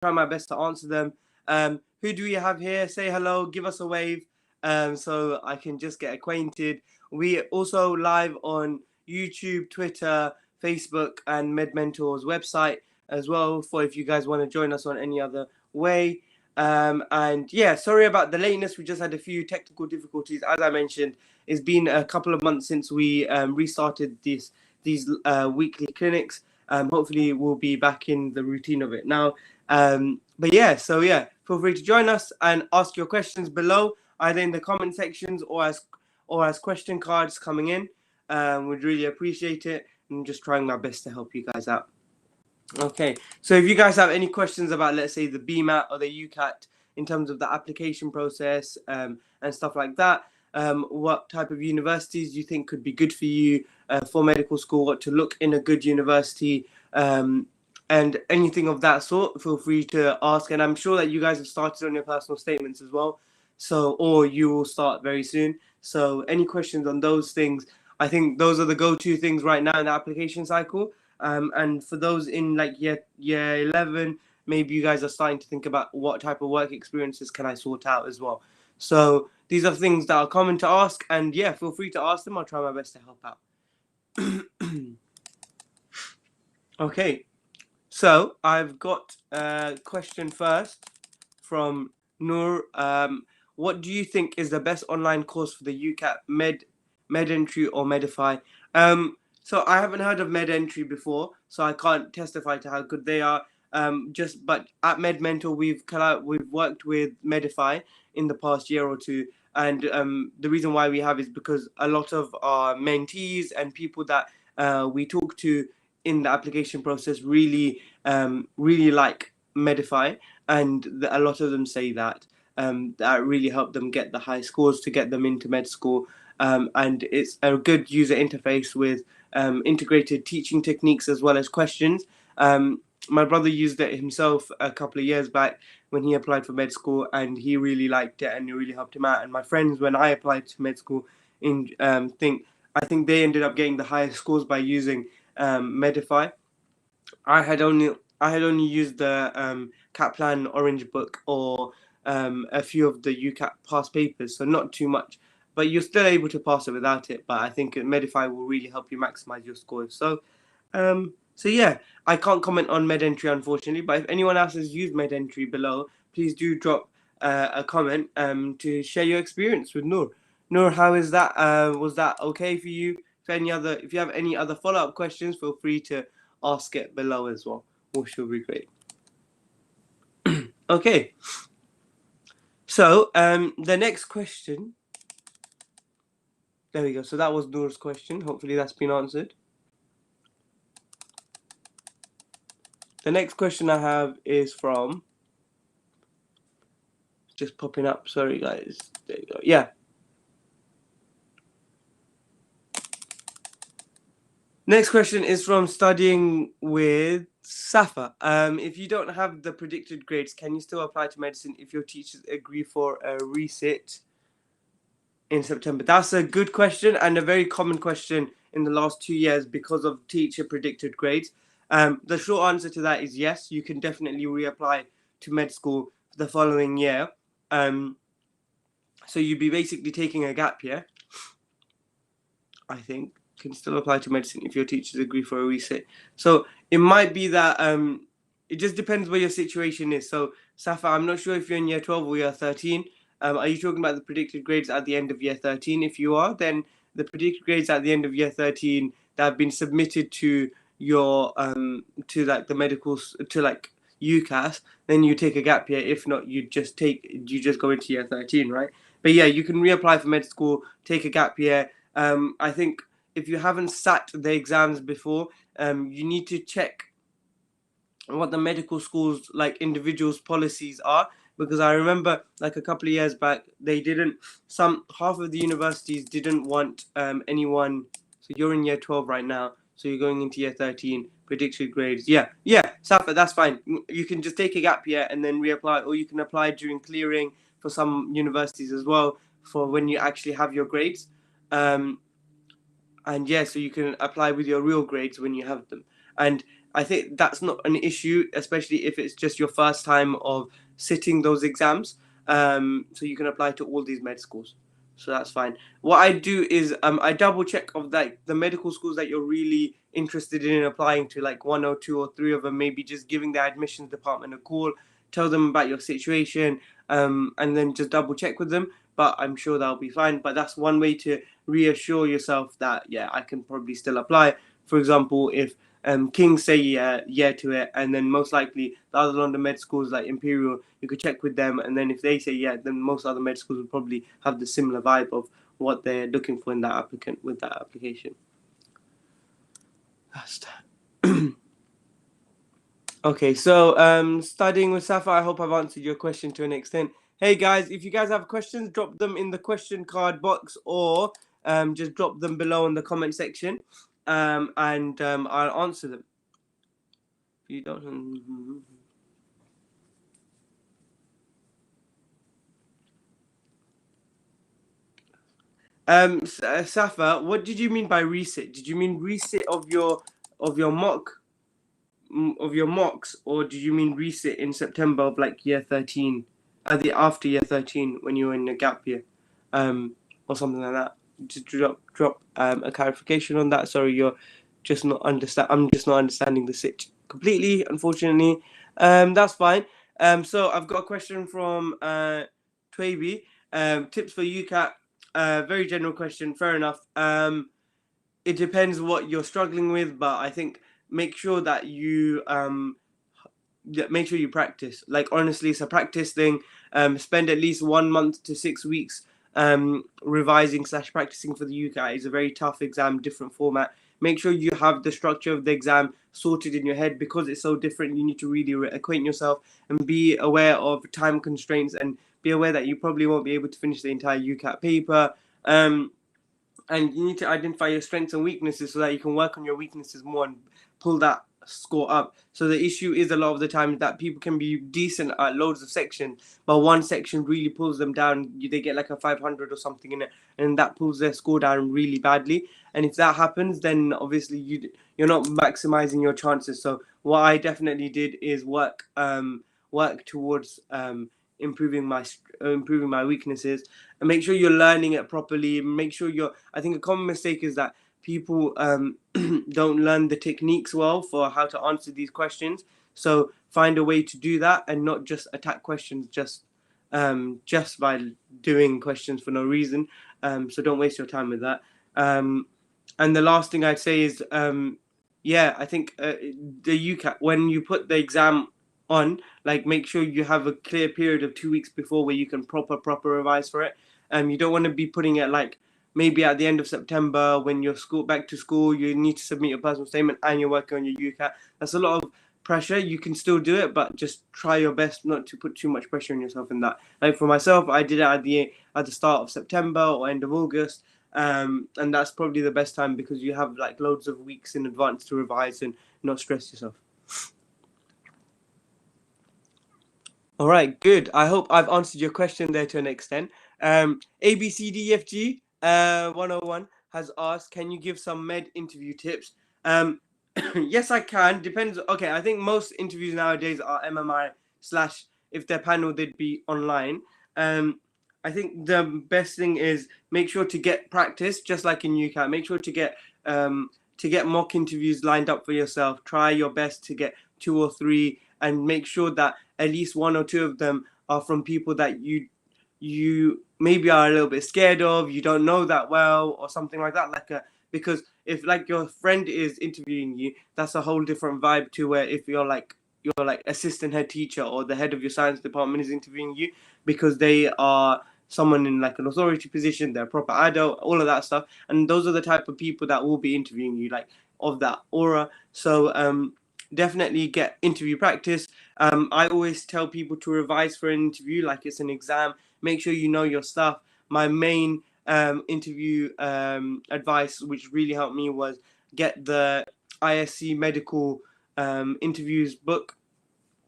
try my best to answer them. Who do we have here? Say hello, give us a wave, so I can just get acquainted. We also live on YouTube, Twitter, Facebook, and Medmentor's website as well, for if you guys want to join us on any other way. And yeah, sorry about the lateness. We just had a few technical difficulties. As I mentioned, it's been a couple of months since we restarted these weekly clinics. Hopefully we'll be back in the routine of it now. But yeah, so yeah, feel free to join us and ask your questions below, either in the comment sections or as question cards coming in. We'd really appreciate it. I'm just trying my best to help you guys out. Okay, so if you guys have any questions about, let's say, the BMAT or the UCAT in terms of the application process and stuff like that, what type of universities you think could be good for you for medical school, what to look in a good university, and anything of that sort, feel free to ask. And I'm sure that you guys have started on your personal statements as well, so, or you will start very soon. So any questions on those things, I think those are the go-to things right now in the application cycle. And for those in like year 11, maybe you guys are starting to think about what type of work experiences can I sort out as well. So these are things that are common to ask, and yeah, feel free to ask them. I'll try my best to help out. Okay, so I've got a question first from Noor. What do you think is the best online course for the UCAT, Medentry or Medify? So I haven't heard of Medentry before, so I can't testify to how good they are. But at Medmentor we've worked with Medify in the past year or two, and the reason why we have is because a lot of our mentees and people that we talk to in the application process really like Medify, and a lot of them say that that really helped them get the high scores to get them into med school. And it's a good user interface with integrated teaching techniques as well as questions. My brother used it himself a couple of years back when he applied for med school, and he really liked it and it really helped him out. And my friends, when I applied to med school, I think they ended up getting the highest scores by using Medify. I had only used the Kaplan Orange Book or a few of the UCAT past papers, so not too much. But you're still able to pass it without it. But I think Medify will really help you maximize your scores. So yeah, I can't comment on Medentry unfortunately. But if anyone else has used Medentry below, please do drop a comment to share your experience with Noor. Noor, how is that? Was that okay for you? If you have any other follow-up questions, feel free to ask it below as well, which will be great. Okay. So the next question. There we go. So that was Noor's question. Hopefully that's been answered. The next question I have is from, just popping up. Sorry guys. There you go. Yeah. Next question is from studying with Safa. If you don't have the predicted grades, can you still apply to medicine if your teachers agree for a resit in September? That's a good question and a very common question in the last 2 years because of teacher predicted grades. The short answer to that is yes, you can definitely reapply to med school the following year. So you'd be basically taking a gap year, I think. Can still apply to medicine if your teachers agree for a resit. So it might be that it just depends where your situation is. So Safa, I'm not sure if you're in year 12 or year 13. Are you talking about the predicted grades at the end of year 13? If you are, then the predicted grades at the end of year 13 that have been submitted to your to like the medicals, to like UCAS, then you take a gap year. If not, you just go into year 13, right? But yeah, you can reapply for med school, take a gap year. I think if you haven't sat the exams before, you need to check what the medical schools, like individuals' policies are, because I remember like a couple of years back, half of the universities didn't want anyone. So you're in year 12 right now, so you're going into year 13, predicted grades. Yeah, Safa, that's fine. You can just take a gap year and then reapply, or you can apply during clearing for some universities as well for when you actually have your grades. And yeah, so you can apply with your real grades when you have them. And I think that's not an issue, especially if it's just your first time of sitting those exams. So you can apply to all these med schools. So that's fine. What I do is I double check of like the medical schools that you're really interested in applying to, like one or two or three of them, maybe just giving the admissions department a call, tell them about your situation, and then just double check with them. But I'm sure that'll be fine. But that's one way to reassure yourself that, yeah, I can probably still apply. For example, if Kings say yeah to it, and then most likely the other London med schools like Imperial, you could check with them, and then if they say yeah, then most other med schools will probably have the similar vibe of what they're looking for in that applicant with that application. That's that. Okay, so studying with Safa, I hope I've answered your question to an extent. Hey guys, if you guys have questions, drop them in the question card box, or just drop them below in the comment section, and I'll answer them. If you don't. Safa, what did you mean by resit? Did you mean resit of your mocks, or did you mean resit in September of like year 13, the after year 13 when you were in a gap year, or something like that? Just drop a clarification on that. Sorry, you're just not understand. I'm just not understanding the sit completely, unfortunately. That's fine. So I've got a question from Twaby. Tips for UCAT. Very general question. Fair enough. It depends what you're struggling with, but I think make sure that you make sure you practice. Like honestly, it's a practice thing. Spend at least 1 month to 6 weeks revising / practicing for the UCAT. It's a very tough exam, different format. Make sure you have the structure of the exam sorted in your head, because it's so different. You need to really acquaint yourself and be aware of time constraints, and be aware that you probably won't be able to finish the entire UCAT paper. And you need to identify your strengths and weaknesses so that you can work on your weaknesses more and pull that score up. So the issue is a lot of the time that people can be decent at loads of sections, but one section really pulls them down. They get like a 500 or something in it, and that pulls their score down really badly. And if that happens, then obviously you're not maximizing your chances. So what I definitely did is work towards improving my weaknesses, and make sure you're learning it properly. Make sure I think a common mistake is that people don't learn the techniques well for how to answer these questions. So find a way to do that, and not just attack questions just by doing questions for no reason. So don't waste your time with that. And the last thing I'd say is, I think the UCAT, when you put the exam on, like make sure you have a clear period of 2 weeks before where you can proper revise for it. You don't want to be putting it like maybe at the end of September when you're back to school, you need to submit your personal statement and you're working on your UCAT. That's a lot of pressure. You can still do it, but just try your best not to put too much pressure on yourself in that. Like for myself, I did it at the start of September or end of August. And that's probably the best time, because you have like loads of weeks in advance to revise and not stress yourself. All right, good. I hope I've answered your question there to an extent. ABCDFG 101 has asked, can you give some med interview tips? Yes, I can. Depends. Okay, I think most interviews nowadays are MMI / if they're panel, they'd be online. I think the best thing is make sure to get practice, just like in UCAT. Make sure to get mock interviews lined up for yourself. Try your best to get 2 or 3, and make sure that at least 1 or 2 of them are from people that you maybe are a little bit scared of, you don't know that well, or something like that. Because if like your friend is interviewing you, that's a whole different vibe to where if you're like assistant head teacher or the head of your science department is interviewing you, because they are someone in like an authority position, they're a proper adult, all of that stuff, and those are the type of people that will be interviewing you, like of that aura. So definitely get interview practice. I always tell people to revise for an interview like it's an exam. Make sure you know your stuff. My main interview advice, which really helped me, was get the ISC medical interviews book.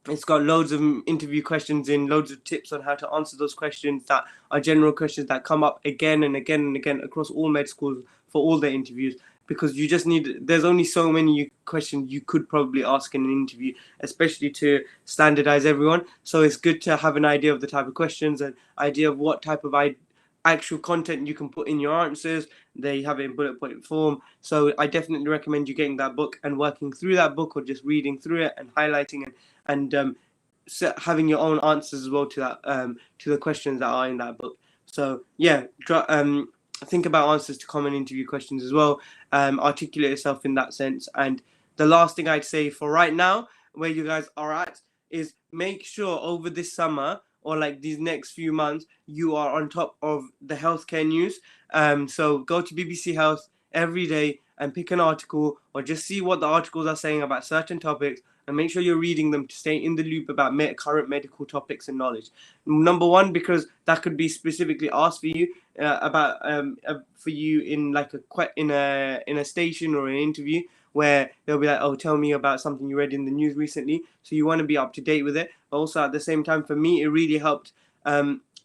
It's got loads of interview questions in, loads of tips on how to answer those questions that are general questions that come up again and again and again across all med schools for all their interviews. because you just need, there's only so many questions you could probably ask in an interview, especially to standardize everyone. So it's good to have an idea of the type of questions, and idea of what type of actual content you can put in your answers. They have it in bullet point form. So I definitely recommend you getting that book and working through that book, or just reading through it and highlighting it, and having your own answers as well to that, to the questions that are in that book. So yeah, think about answers to common interview questions as well. Articulate yourself in that sense. And the last thing I'd say for right now, where you guys are at, is make sure over this summer, or like these next few months, you are on top of the healthcare news. So go to BBC Health every day and pick an article, or just see what the articles are saying about certain topics, and make sure you're reading them to stay in the loop about current medical topics and knowledge. Number one, because that could be specifically asked for you, for you in like in a station or an interview, where they'll be like, oh, tell me about something you read in the news recently. So you want to be up to date with it. But also at the same time, for me, it really helped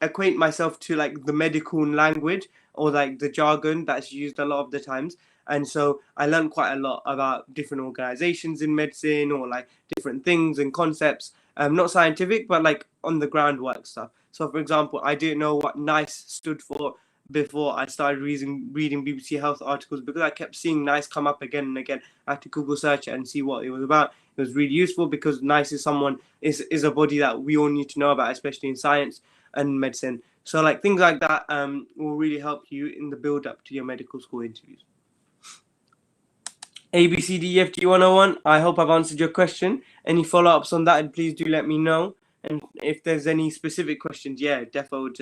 acquaint myself to like the medical language, or like the jargon that's used a lot of the times. And so I learned quite a lot about different organizations in medicine, or like different things and concepts, not scientific, but like on the groundwork stuff. So for example, I didn't know what NICE stood for before I started reading BBC Health articles, because I kept seeing NICE come up again and again. I had to Google search it and see what it was about. It was really useful, because NICE is a body that we all need to know about, especially in science and medicine. So like things like that will really help you in the build up to your medical school interviews. ABCDEFG 101, I hope I've answered your question. Any follow-ups on that, and please do let me know. And if there's any specific questions, yeah, defo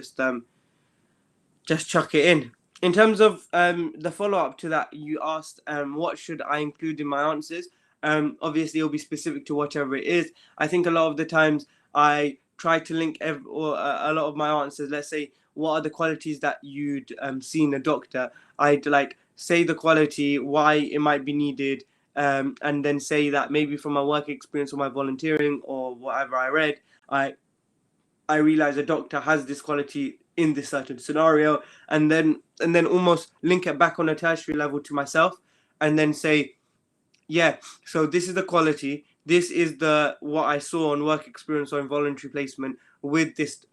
just chuck it in. In terms of the follow-up to that, you asked what should I include in my answers. Obviously, it'll be specific to whatever it is. I think a lot of the times I try to link a lot of my answers. Let's say, what are the qualities that you'd see in a doctor? I'd like say the quality, why it might be needed, and then say that maybe from my work experience or my volunteering or whatever I read, I realize a doctor has this quality in this certain scenario, and then almost link it back on a tertiary level to myself, and then say, yeah, so this is the quality, this is what I saw on work experience or in voluntary placement with this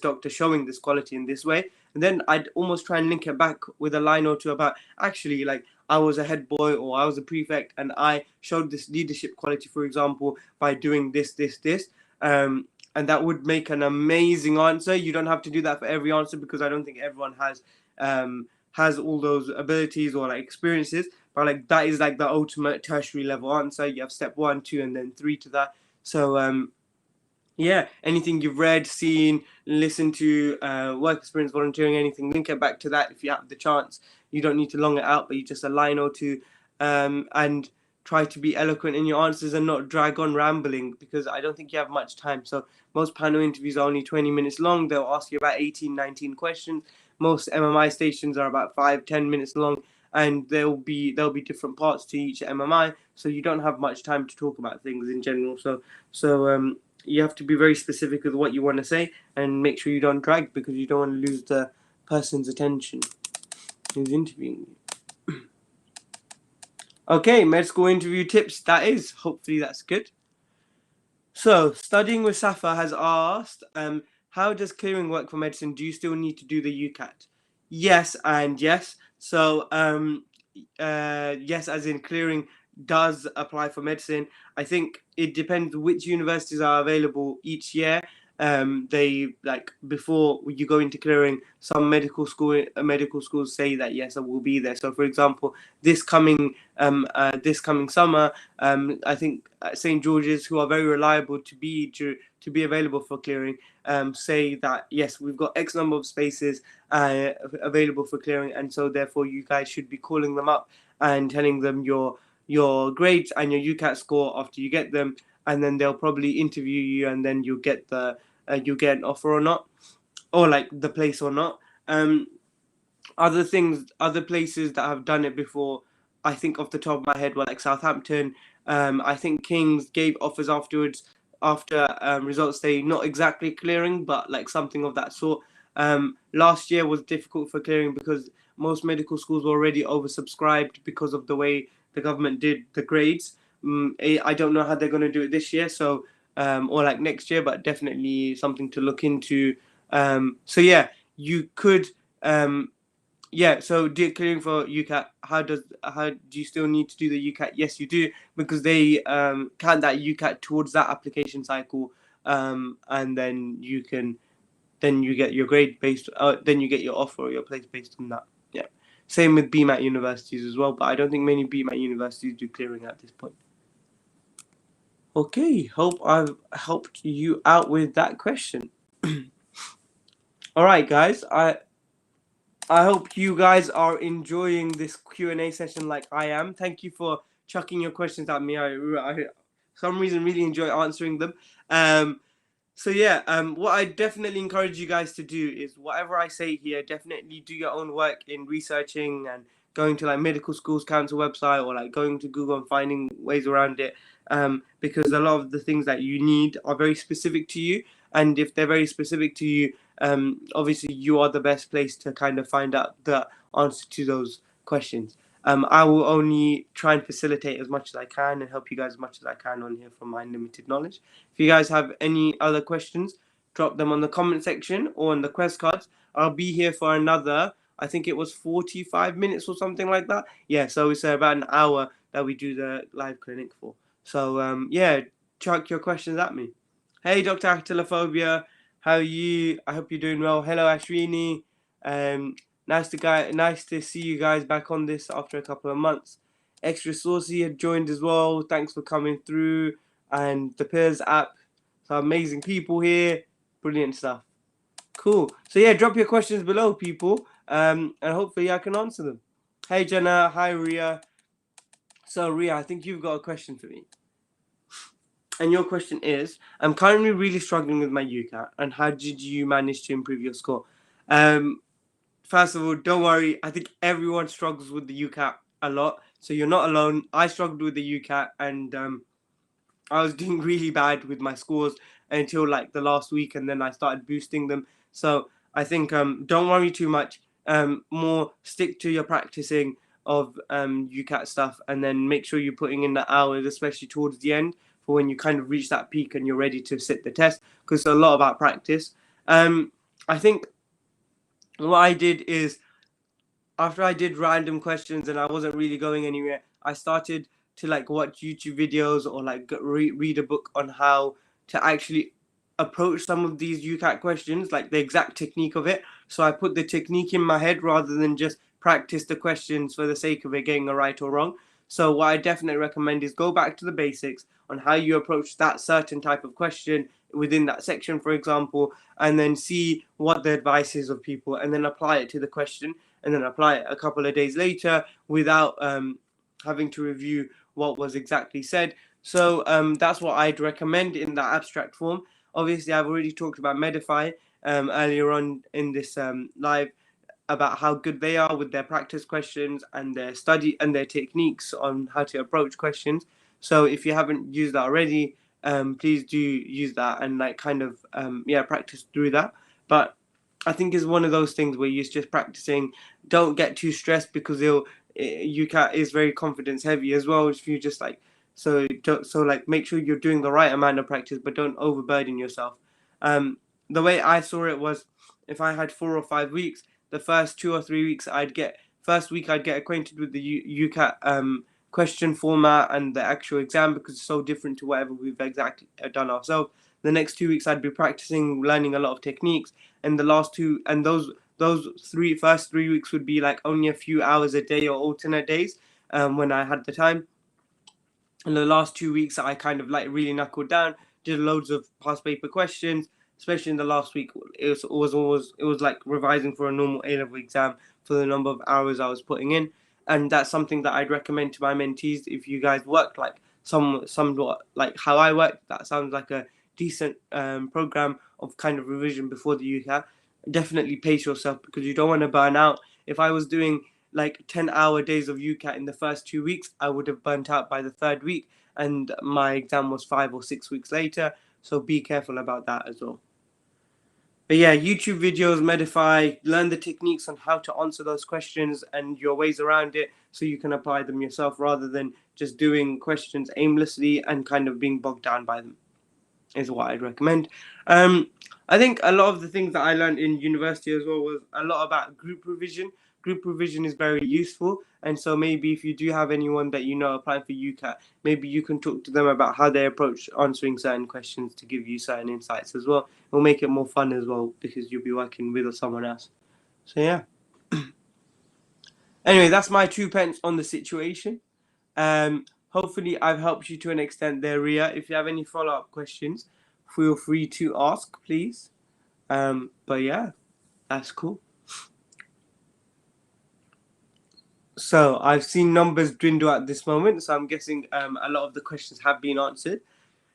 doctor showing this quality in this way. And then I'd almost try and link it back with a line or two about, actually, like, I was a head boy or I was a prefect and I showed this leadership quality, for example, by doing this. And that would make an amazing answer. You don't have to do that for every answer, because I don't think everyone has all those abilities or like experiences. But like that is like the ultimate tertiary level answer. You have step 1, 2, and then 3 to that. So yeah, anything you've read, seen, listened to, work experience, volunteering, anything, link it back to that if you have the chance. You don't need to long it out, but you just a line or two, and try to be eloquent in your answers and not drag on rambling, because I don't think you have much time. So most panel interviews are only 20 minutes long. They'll ask you about 18, 19 questions. Most MMI stations are about 5, 10 minutes long, and there'll be different parts to each MMI, so you don't have much time to talk about things in general. So you have to be very specific with what you want to say, and make sure you don't drag, because you don't want to lose the person's attention who's interviewing you. Okay, med school interview tips. Hopefully that's good. So, Studying with Safa has asked, how does clearing work for medicine? Do you still need to do the UCAT? Yes and yes. So, yes, as in clearing does apply for medicine. I think it depends which universities are available each year. They, like, before you go into clearing, some medical schools say that yes, I will be there. So for example, this coming summer, I think St. George's, who are very reliable to be available for clearing, say that yes, we've got X number of spaces available for clearing, and so therefore you guys should be calling them up and telling them your grades and your UCAT score after you get them, and then they'll probably interview you, and then you'll get an offer or not, or like the place or not. Other places that have done it before, I think off the top of my head, were like Southampton. I think King's gave offers afterwards, after results day, not exactly clearing, but like something of that sort. Last year was difficult for clearing because most medical schools were already oversubscribed because of the way the government did the grades. I don't know how they're going to do it this year, so or like next year, but definitely something to look into. So yeah, you could. So clearing for UCAT, how do you still need to do the UCAT? Yes, you do, because they count that UCAT towards that application cycle, and then you get your grade based. Then you get your offer or your place based on that. Yeah, same with BMAT universities as well, but I don't think many BMAT universities do clearing at this point. Okay, hope I've helped you out with that question. All right, guys, I hope you guys are enjoying this Q&A session like I am. Thank you for chucking your questions at me. I for some reason really enjoy answering them. What I definitely encourage you guys to do is whatever I say here, definitely do your own work in researching and going to like medical schools council website, or like going to Google and finding ways around it. Because a lot of the things that you need are very specific to you, and if they're very specific to you, obviously you are the best place to kind of find out the answer to those questions. I will only try and facilitate as much as I can and help you guys as much as I can on here from my limited knowledge. If you guys have any other questions, drop them on the comment section or on the quest cards. I'll be here for another, I think it was 45 minutes or something like that. Yeah, so it's about an hour that we do the live clinic for. So chuck your questions at me. Hey, Dr. Actylophobia, how are you? I hope you're doing well. Hello, Ashwini. Nice to see you guys back on this after a couple of months. Extra Saucy had joined as well. Thanks for coming through. And the Peers app. Some amazing people here. Brilliant stuff. Cool. So yeah, drop your questions below, people. And hopefully I can answer them. Hey, Jenna. Hi, Ria. So Ria, I think you've got a question for me. And your question is, I'm currently really struggling with my UCAT, and how did you manage to improve your score? First of all, don't worry. I think everyone struggles with the UCAT a lot, so you're not alone. I struggled with the UCAT, and I was doing really bad with my scores until like the last week, and then I started boosting them. So I think don't worry too much. More stick to your practicing of UCAT stuff, and then make sure you're putting in the hours, especially towards the end, for when you kind of reach that peak and you're ready to sit the test, because it's a lot about practice. I think what I did is, after I did random questions and I wasn't really going anywhere, I started to like watch YouTube videos or like read a book on how to actually approach some of these UCAT questions, like the exact technique of it. So I put the technique in my head rather than just practice the questions for the sake of it getting a right or wrong. So what I definitely recommend is go back to the basics on how you approach that certain type of question within that section, for example, and then see what the advice is of people, and then apply it to the question, and then apply it a couple of days later without having to review what was exactly said. So that's what I'd recommend in that abstract form. Obviously, I've already talked about Medify earlier on in this live, about how good they are with their practice questions and their study and their techniques on how to approach questions. So if you haven't used that already, please do use that and like kind of practice through that. But I think it's one of those things where you're just practicing. Don't get too stressed, because UCAT is very confidence heavy as well. If you just like make sure you're doing the right amount of practice, but don't overburden yourself. The way I saw it was, if I had 4 or 5 weeks, the first 2 or 3 weeks I'd get acquainted with the UCAT question format and the actual exam, because it's so different to whatever we've exactly done ourselves. The next 2 weeks I'd be practicing, learning a lot of techniques, and the last two and those first 3 weeks would be like only a few hours a day or alternate days when I had the time. And the last 2 weeks I kind of like really knuckled down, did loads of past paper questions. Especially in the last week, it was like revising for a normal A-level exam for the number of hours I was putting in. And that's something that I'd recommend to my mentees. If you guys work like somewhat like how I work, that sounds like a decent program of kind of revision before the UCAT. Definitely pace yourself, because you don't want to burn out. If I was doing like 10-hour days of UCAT in the first 2 weeks, I would have burnt out by the third week, and my exam was 5 or 6 weeks later. So be careful about that as well. But yeah, YouTube videos, Medify, learn the techniques on how to answer those questions and your ways around it so you can apply them yourself rather than just doing questions aimlessly and kind of being bogged down by them, is what I'd recommend. I think a lot of the things that I learned in university as well was a lot about group revision. Group revision is very useful, and so maybe if you do have anyone that you know applying for UCAT, maybe you can talk to them about how they approach answering certain questions to give you certain insights as well. It'll make it more fun as well because you'll be working with someone else. So yeah. Anyway, that's my 2 pence on the situation. Hopefully I've helped you to an extent there, Ria. If you have any follow-up questions, feel free to ask, please. But yeah, that's cool. So I've seen numbers dwindle at this moment, so I'm guessing a lot of the questions have been answered.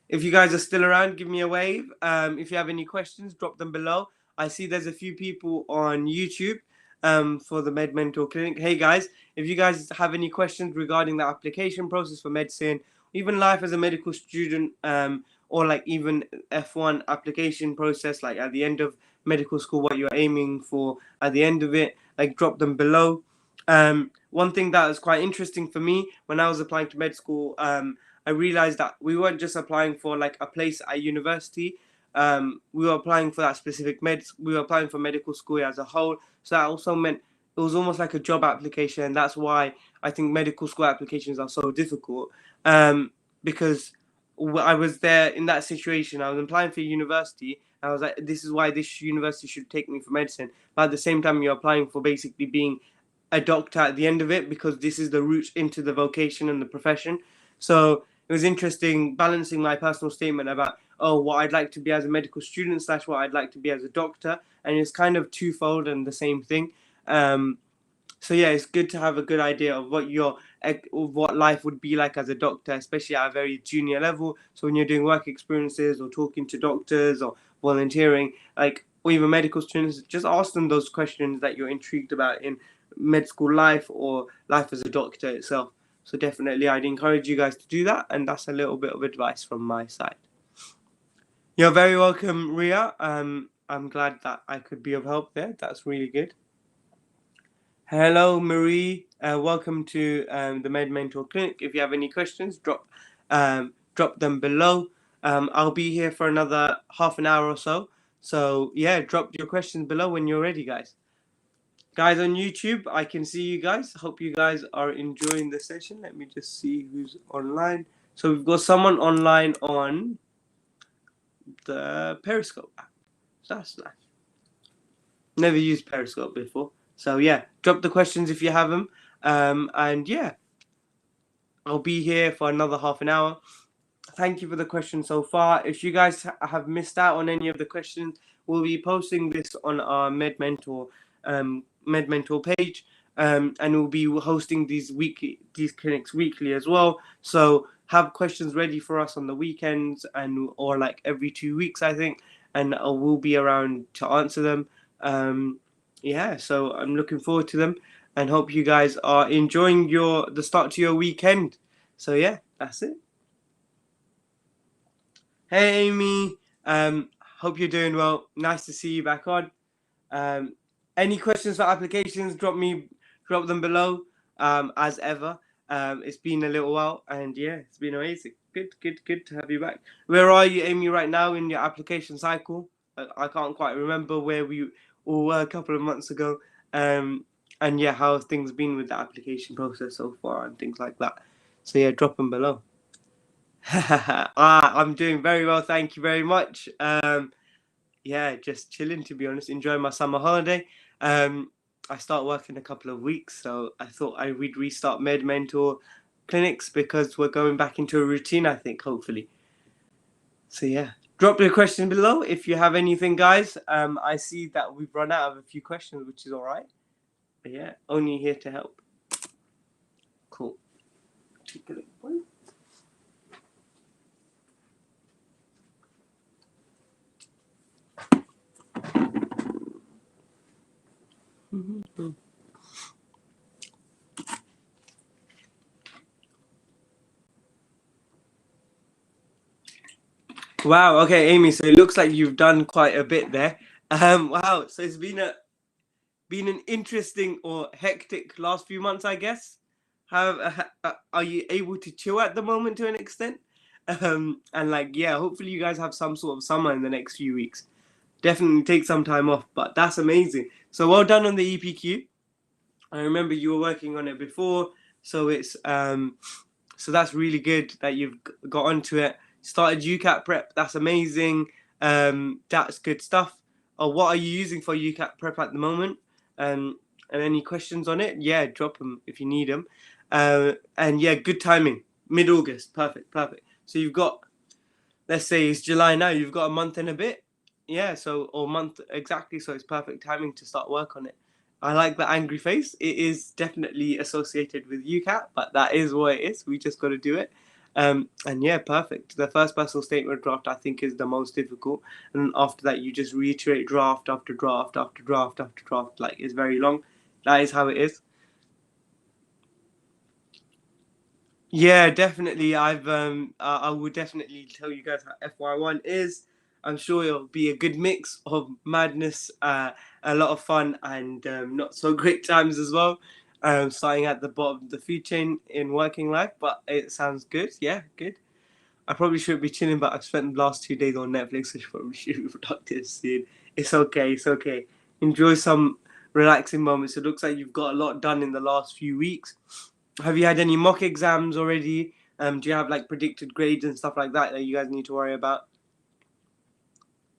If you guys are still around, give me a wave. If you have any questions, drop them below. I see there's a few people on YouTube for the Medmentor Clinic. Hey guys, if you guys have any questions regarding the application process for medicine, even life as a medical student, or like even F1 application process, like at the end of medical school, what you're aiming for at the end of it, like drop them below. One thing that was quite interesting for me when I was applying to med school, I realized that we weren't just applying for like a place at university. We were applying for that specific we were applying for medical school as a whole. So that also meant it was almost like a job application. And that's why I think medical school applications are so difficult. Because I was there in that situation. I was applying for university. I was like, this is why this university should take me for medicine. But at the same time, you're applying for basically being a doctor at the end of it because this is the route into the vocation and the profession. So it was interesting balancing my personal statement about what I'd like to be as a medical student / what I'd like to be as a doctor, and it's kind of twofold and the same thing. So yeah, it's good to have a good idea of what life would be like as a doctor, especially at a very junior level. So when you're doing work experiences or talking to doctors or volunteering, like or even medical students, just ask them those questions that you're intrigued about in med school life or life as a doctor itself. So definitely, I'd encourage you guys to do that, and that's a little bit of advice from my side. You're very welcome, Ria. I'm glad that I could be of help there. That's really good. Hello, Marie. Welcome to the Medmentor Clinic. If you have any questions, drop them below. I'll be here for another half an hour or so. So yeah, drop your questions below when you're ready, guys. Guys on YouTube, I can see you guys. Hope you guys are enjoying the session. Let me just see who's online. So we've got someone online on the Periscope app. So that's nice. Never used Periscope before. So yeah, drop the questions if you have them. And yeah, I'll be here for another half an hour. Thank you for the questions so far. If you guys have missed out on any of the questions, we'll be posting this on our Medmentor page, and we'll be hosting these clinics weekly as well. So have questions ready for us on the weekends or like every 2 weeks, I think, and we'll be around to answer them. Yeah, so I'm looking forward to them and hope you guys are enjoying the start to your weekend. So yeah, that's it. Hey Amy, hope you're doing well. Nice to see you back on. Any questions for applications? Drop them below. As ever. It's been a little while, and yeah, it's been amazing. Good to have you back. Where are you, Amy, right now in your application cycle? I can't quite remember where we all were a couple of months ago. And yeah, how have things been with the application process so far and things like that? So yeah, drop them below. I'm doing very well, thank you very much. Yeah, just chilling, to be honest, enjoying my summer holiday. I start work in a couple of weeks, so I thought we'd restart Medmentor clinics because we're going back into a routine, I think, hopefully. So yeah, drop your question below if you have anything, guys. I see that we've run out of a few questions, which is all right. But yeah, only here to help. Cool. Take a look. Wow, okay, Amy, so it looks like you've done quite a bit there. Wow. So it's been an interesting or hectic last few months, I guess. Are you able to chill at the moment to an extent? And like, yeah, hopefully you guys have some sort of summer in the next few weeks. Definitely take some time off, but that's amazing. So well done on the EPQ. I remember you were working on it before, so so that's really good that you've got onto it. Started UCAT prep. That's amazing. That's good stuff. What are you using for UCAT prep at the moment? And any questions on it? Yeah, drop them if you need them. And yeah, good timing. Mid-August. Perfect, perfect. So you've got, let's say it's July now. You've got a month and a bit. Yeah, so or month exactly. So it's perfect timing to start work on it. I like the angry face. It is definitely associated with UCAT, but that is what it is. We just got to do it. And yeah, perfect. The first personal statement draft, I think, is the most difficult. And after that, you just reiterate draft after draft after draft after draft. Like, it's very long. That is how it is. Yeah, definitely. I would definitely tell you guys how FY1 is. I'm sure it'll be a good mix of madness, a lot of fun, and not so great times as well. Starting at the bottom of the food chain in working life, but it sounds good. Yeah, good. I probably shouldn't be chilling, but I've spent the last 2 days on Netflix, so I probably should be productive soon. It's okay. It's okay. Enjoy some relaxing moments. It looks like you've got a lot done in the last few weeks. Have you had any mock exams already? Do you have like predicted grades and stuff like that that you guys need to worry about?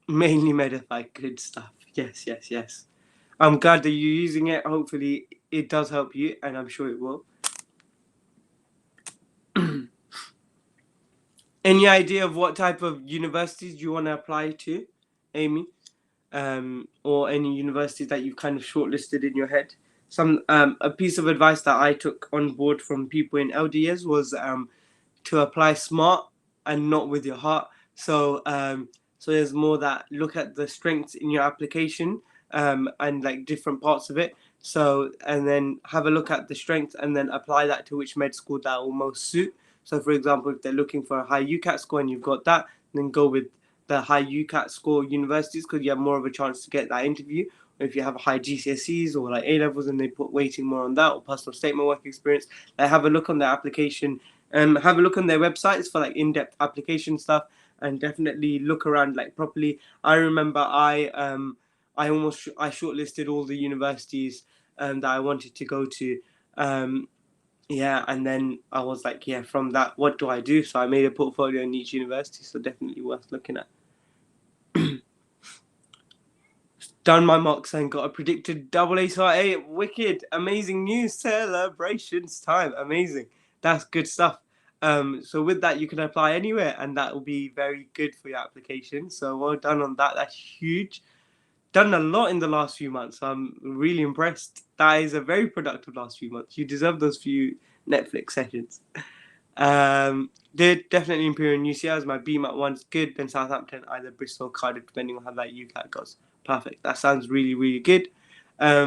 Mainly Medify, good stuff. Yes, yes, yes. I'm glad that you're using it. Hopefully, it does help you, and I'm sure it will. Any idea of what type of universities you want to apply to, Amy? Or any universities that you've kind of shortlisted in your head? A piece of advice that I took on board from people in LDS was to apply smart and not with your heart. So there's more that look at the strengths in your application, and like different parts of it. So and then have a look at the strengths and then apply that to which med school that will most suit. So for example, if they're looking for a high UCAT score and you've got that, then go with the high UCAT score universities because you have more of a chance to get that interview. Or if you have high GCSEs or like A levels and they put weighting more on that or personal statement work experience, like have a look on their application, have a look on their websites for like in-depth application stuff, and definitely look around like properly. I remember I shortlisted all the universities that I wanted to go to. Yeah, and then I was like, yeah, from that, what do I do? So I made a portfolio in each university, so definitely worth looking at. Done my mocks and got a predicted double A star A. Wicked, amazing news, celebrations time, amazing. That's good stuff. So with that, you can apply anywhere, and that will be very good for your application. So well done on that. That's huge. Done a lot in the last few months. I'm really impressed. That is a very productive last few months. You deserve those few Netflix sessions. Did definitely Imperial UCL as my BMAT one's good. Then Southampton, either Bristol, Cardiff, depending on how that UCAT goes. Perfect. That sounds really, really good. A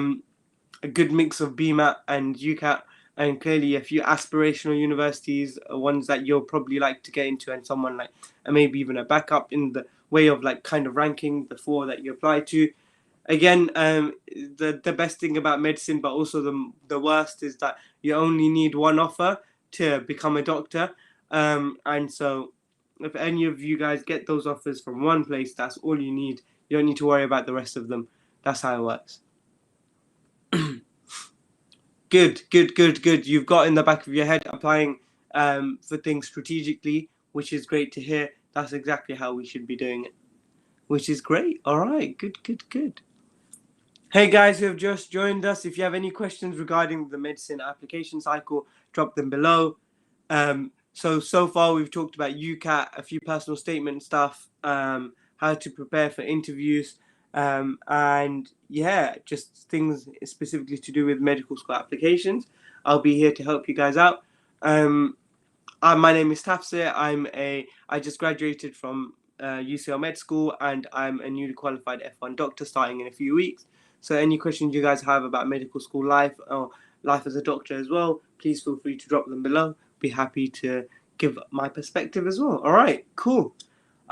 good mix of BMAT and UCAT, and clearly a few aspirational universities, ones that you'll probably like to get into, and someone like, and maybe even a backup in the way of like kind of ranking the four that you apply to. Again, the best thing about medicine, but also the worst, is that you only need one offer to become a doctor. And so, if any of you guys get those offers from one place, that's all you need. You don't need to worry about the rest of them. That's how it works. Good, good, good, good. You've got in the back of your head applying for things strategically, which is great to hear. That's exactly how we should be doing it, which is great. All right, good, good, good. Hey guys who have just joined us, if you have any questions regarding the medicine application cycle, drop them below. So far we've talked about UCAT, a few personal statement stuff, how to prepare for interviews, and yeah, just things specifically to do with medical school applications. I'll be here to help you guys out. My name is Tafsir. I just graduated from UCL Med School, and I'm a newly qualified F1 doctor starting in a few weeks. So any questions you guys have about medical school life or life as a doctor as well, please feel free to drop them below. Be happy to give my perspective as well. All right, cool.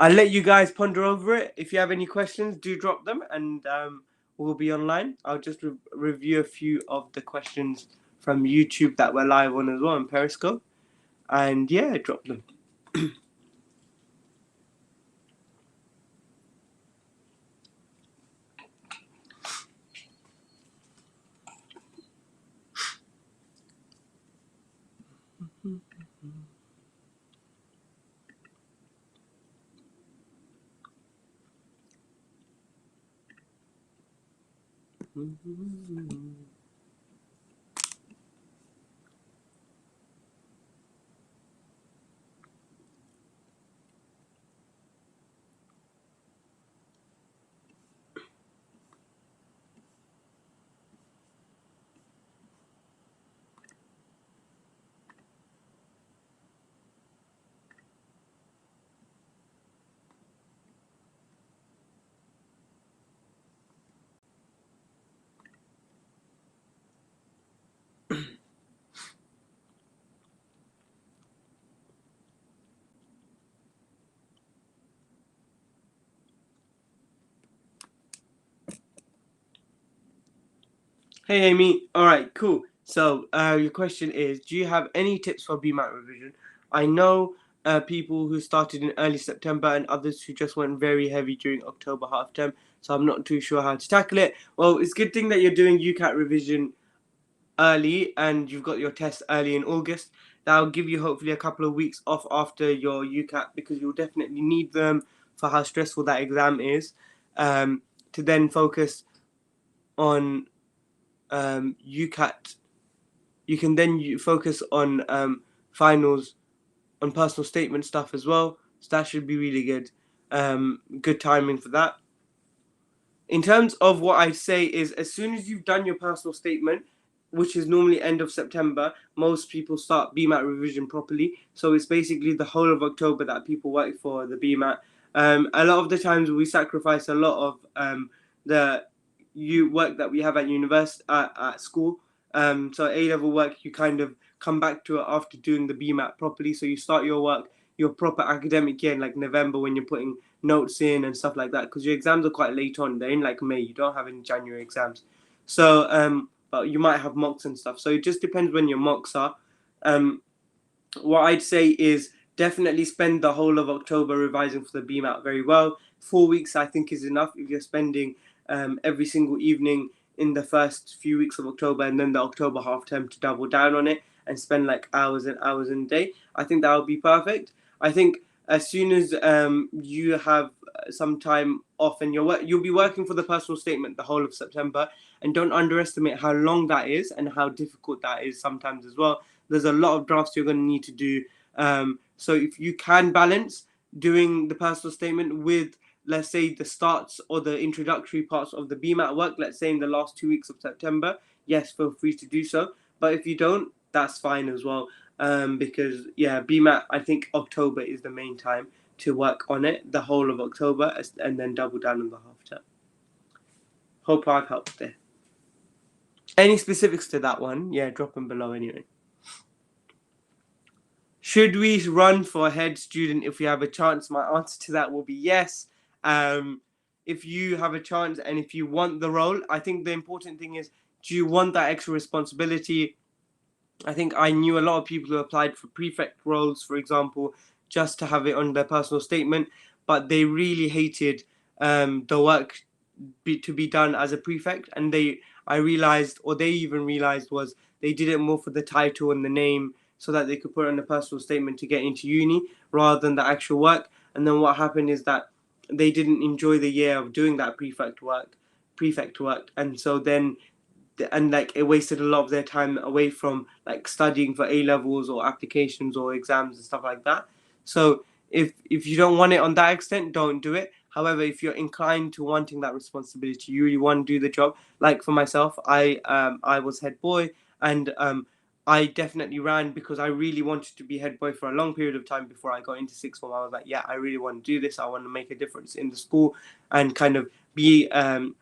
I'll let you guys ponder over it. If you have any questions, do drop them, and we'll be online. I'll just review a few of the questions from YouTube that we're live on as well on Periscope, and yeah, drop them. Hey Amy, all right, cool. So your question is, do you have any tips for BMAT revision? I know people who started in early September and others who just went very heavy during October half term, so I'm not too sure how to tackle it. Well, it's a good thing that you're doing UCAT revision early and you've got your test early in August. That'll give you hopefully a couple of weeks off after your UCAT, because you'll definitely need them for how stressful that exam is, to then focus on UCAT. You can then focus on finals, on personal statement stuff as well. So that should be really good. Good timing for that. In terms of what I say is, as soon as you've done your personal statement, which is normally end of September, most people start BMAT revision properly. So it's basically the whole of October that people work for the BMAT. A lot of the times we sacrifice a lot of the work that we have at university, at school. So A-level work, you kind of come back to it after doing the BMAT properly. So you start your work, your proper academic year in like November, when you're putting notes in and stuff like that, because your exams are quite late on. They're in like May. You don't have any January exams. So but you might have mocks and stuff. So it just depends when your mocks are. What I'd say is definitely spend the whole of October revising for the BMAT very well. 4 weeks I think is enough if you're spending every single evening in the first few weeks of October, and then the October half term to double down on it and spend like hours and hours in a day. I think that would be perfect. I think as soon as you have some time off and you'll be working for the personal statement the whole of September, and don't underestimate how long that is and how difficult that is sometimes as well. There's a lot of drafts you're going to need to do. So if you can balance doing the personal statement with, let's say, the starts or the introductory parts of the BMAT work, let's say in the last 2 weeks of September, yes, feel free to do so. But if you don't, that's fine as well. Because yeah, BMAT, I think October is the main time to work on it, the whole of October, and then double down on the half term. Hope I've helped there. Any specifics to that one? Yeah, drop them below anyway. Should we run for head student if we have a chance? My answer to that will be yes. If you have a chance and if you want the role, I think the important thing is, do you want that extra responsibility? I think I knew a lot of people who applied for prefect roles, for example, just to have it on their personal statement, but they really hated the work to be done as a prefect, and I realized, or they even realized, was they did it more for the title and the name, so that they could put it on a personal statement to get into uni rather than the actual work. And then what happened is that they didn't enjoy the year of doing that prefect work, and so then like it wasted a lot of their time away from like studying for A levels or applications or exams and stuff like that. So if you don't want it on that extent, don't do it. However, if you're inclined to wanting that responsibility, you really want to do the job. Like for myself, I was head boy, and I definitely ran because I really wanted to be head boy for a long period of time before I got into sixth form. I was like, yeah, I really want to do this. I want to make a difference in the school and kind of be in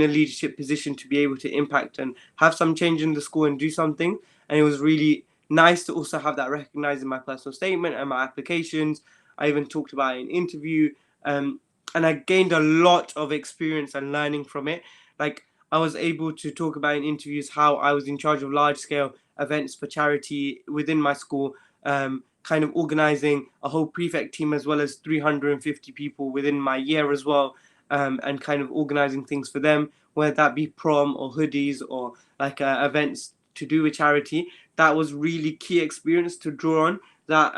a leadership position to be able to impact and have some change in the school and do something. And it was really nice to also have that recognized in my personal statement and my applications. I even talked about it in an interview. And I gained a lot of experience and learning from it. Like, I was able to talk about in interviews how I was in charge of large scale events for charity within my school, kind of organizing a whole prefect team as well as 350 people within my year as well, and kind of organizing things for them, whether that be prom or hoodies or like events to do with charity. That was really key experience to draw on. That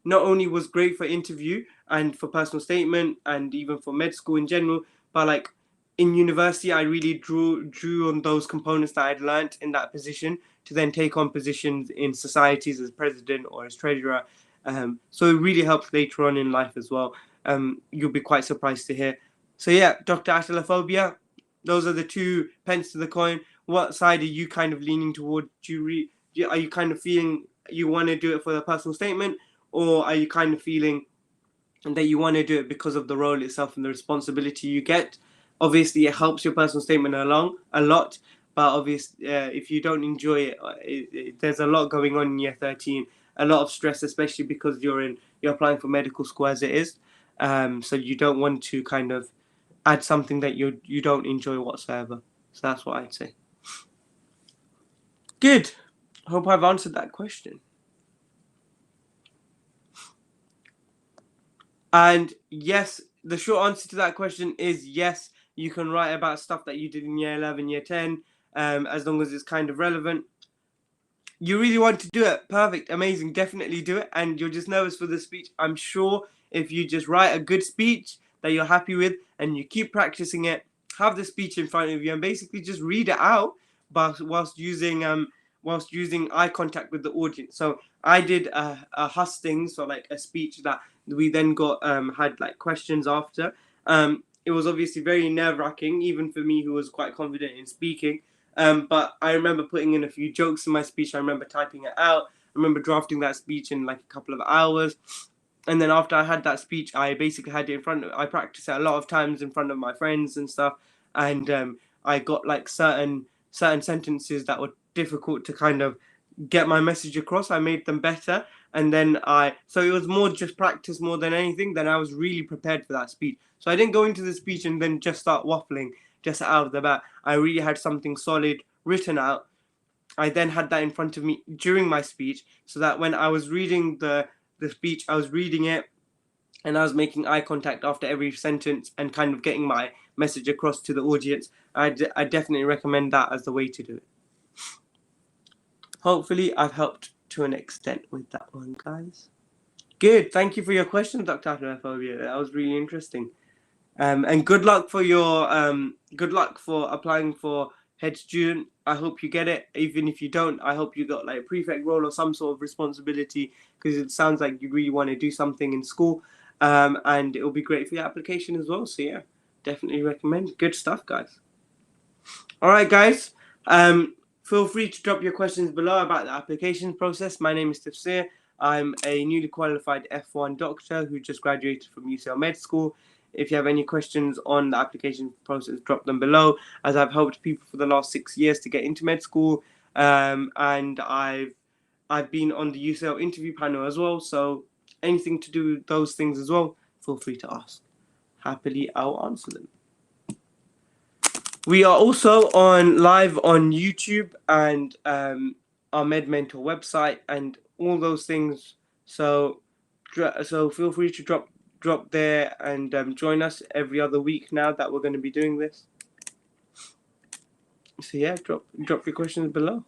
not only was great for interview and for personal statement and even for med school in general, but like in university, I really drew on those components that I'd learnt in that position to then take on positions in societies as president or as treasurer. So it really helps later on in life as well. You'll be quite surprised to hear. So yeah, Dr. Atelophobia, those are the two pence to the coin. What side are you kind of leaning toward? Are you kind of feeling you want to do it for the personal statement, or are you kind of feeling that you want to do it because of the role itself and the responsibility you get? Obviously, it helps your personal statement along a lot, but obviously, if you don't enjoy it, there's a lot going on in year 13, a lot of stress, especially because you're applying for medical school as it is. So you don't want to kind of add something that you don't enjoy whatsoever. So that's what I'd say. Good. Hope I've answered that question. And yes, the short answer to that question is yes, you can write about stuff that you did in year 11, year 10, as long as it's kind of relevant. You really want to do it. Perfect. Amazing. Definitely do it. And you're just nervous for the speech. I'm sure if you just write a good speech that you're happy with and you keep practicing it, have the speech in front of you and basically just read it out, but whilst using eye contact with the audience. So I did a hustings, so like a speech that we then got had like questions after. It was obviously very nerve-wracking, even for me who was quite confident in speaking. But I remember putting in a few jokes in my speech. I remember typing it out. I remember drafting that speech in like a couple of hours. And then after I had that speech, I basically had it in front of, I practiced it a lot of times in front of my friends and stuff. And I got like certain sentences that were difficult to kind of get my message across. I made them better. And then so it was more just practice more than anything. Then I was really prepared for that speech. So I didn't go into the speech and then just start waffling just out of the bat. I really had something solid written out. I then had that in front of me during my speech, so that when I was reading the speech, I was reading it and I was making eye contact after every sentence and kind of getting my message across to the audience. I definitely recommend that as the way to do it. Hopefully, I've helped to an extent with that one, guys. Good. Thank you for your question, Dr. Atanophobia. That was really interesting. And good luck for applying for head student. I hope you get it. Even if you don't, I hope you got like a prefect role or some sort of responsibility, because it sounds like you really want to do something in school. And it will be great for your application as well. So yeah, definitely recommend. Good stuff, guys. All right, guys. Feel free to drop your questions below about the application process. My name is Tafsir. I'm a newly qualified F1 doctor who just graduated from UCL Med School. If you have any questions on the application process, drop them below, as I've helped people for the last 6 years to get into med school. And I've been on the UCL interview panel as well. So anything to do with those things as well, feel free to ask. Happily, I'll answer them. We are also live on YouTube and our Medmentor website and all those things. So feel free to drop there and join us every other week now that we're going to be doing this. So yeah, drop your questions below.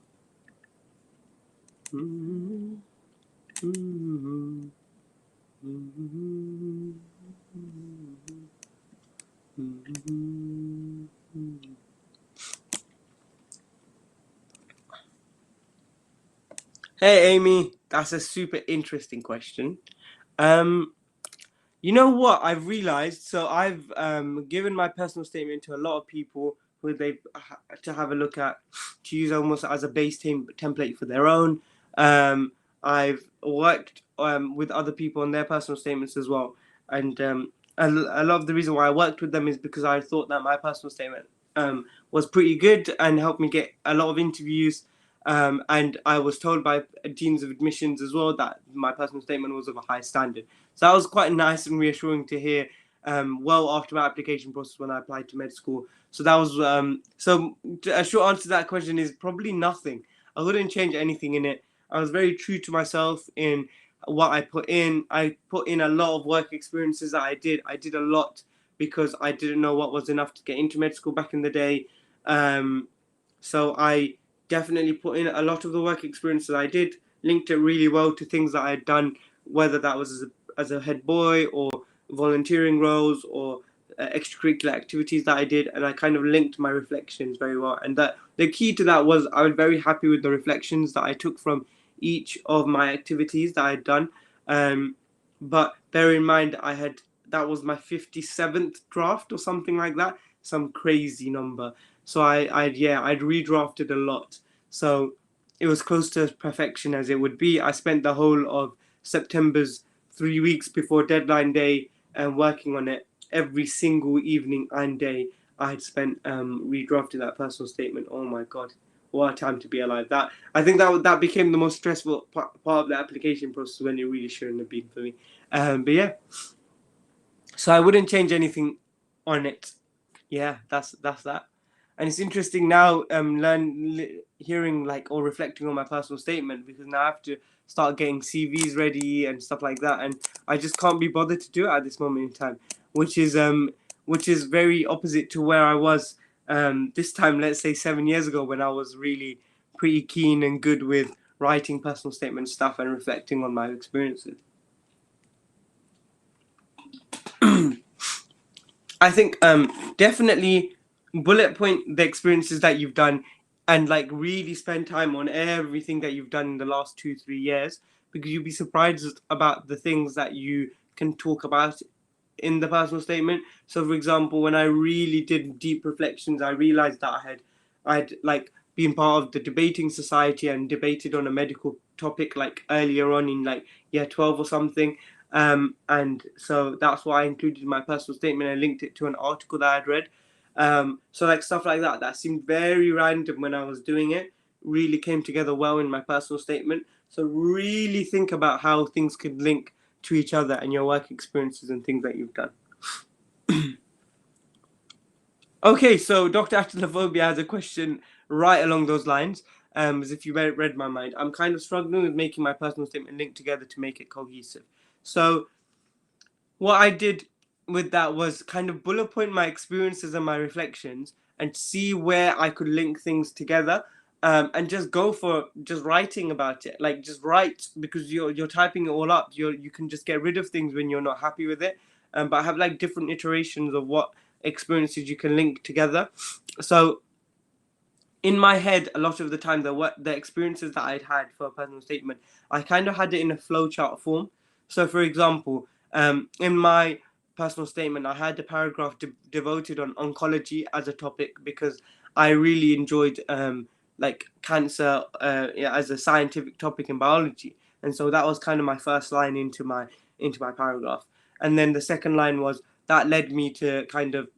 Hey Amy, that's a super interesting question. You know what I've realized? So I've given my personal statement to a lot of people who they to have a look at, to use almost as a base template for their own. I've worked with other people on their personal statements as well, and a lot of the reason why I worked with them is because I thought that my personal statement was pretty good and helped me get a lot of interviews. And I was told by deans of admissions as well that my personal statement was of a high standard. So that was quite nice and reassuring to hear. Well, after my application process when I applied to med school, so that was a short answer to that question is probably nothing. I wouldn't change anything in it. I was very true to myself in what I put in. I put in a lot of work experiences that I did. I did a lot because I didn't know what was enough to get into med school back in the day. So I definitely put in a lot of the work experiences I did, linked it really well to things that I had done, whether that was as a head boy or volunteering roles or extracurricular activities that I did, and I kind of linked my reflections very well. And that the key to that was I was very happy with the reflections that I took from each of my activities that I had done. But bear in mind, that was my 57th draft or something like that, some crazy number. So I'd redrafted a lot. So it was close to perfection as it would be. I spent the whole of September's 3 weeks before deadline day and working on it every single evening and day. I had spent redrafting that personal statement. Oh my god, what a time to be alive! That I think that became the most stressful part of the application process when it really shouldn't have been for me. But yeah, so I wouldn't change anything on it. Yeah, that's that. And it's interesting now hearing like or reflecting on my personal statement, because now I have to start getting CVs ready and stuff like that, and I just can't be bothered to do it at this moment in time, which is very opposite to where I was this time, let's say 7 years ago, when I was really pretty keen and good with writing personal statement stuff and reflecting on my experiences. I think definitely bullet point the experiences that you've done, and like really spend time on everything that you've done in the last 2-3 years, because you'll be surprised about the things that you can talk about in the personal statement. So for example, when I really did deep reflections, I realized that I'd like been part of the debating society and debated on a medical topic like earlier on in like year 12 or something. And so that's why I included in my personal statement. I linked it to an article that I'd read. So like stuff like that seemed very random when I was doing it, really came together well in my personal statement. So really think about how things could link to each other and your work experiences and things that you've done. Okay, so Dr. Actilophobia has a question right along those lines. As if you read my mind, I'm kind of struggling with making my personal statement link together to make it cohesive. So what I did with that was kind of bullet point my experiences and my reflections and see where I could link things together, and just go for just writing about it. Like just write, because you're typing it all up. You can just get rid of things when you're not happy with it. But I have like different iterations of what experiences you can link together. So in my head, a lot of the time, the experiences that I'd had for a personal statement, I kind of had it in a flowchart form. So, for example, in my personal statement, I had a paragraph devoted on oncology as a topic, because I really enjoyed like cancer as a scientific topic in biology, and so that was kind of my first line into my paragraph. And then the second line was that led me to kind of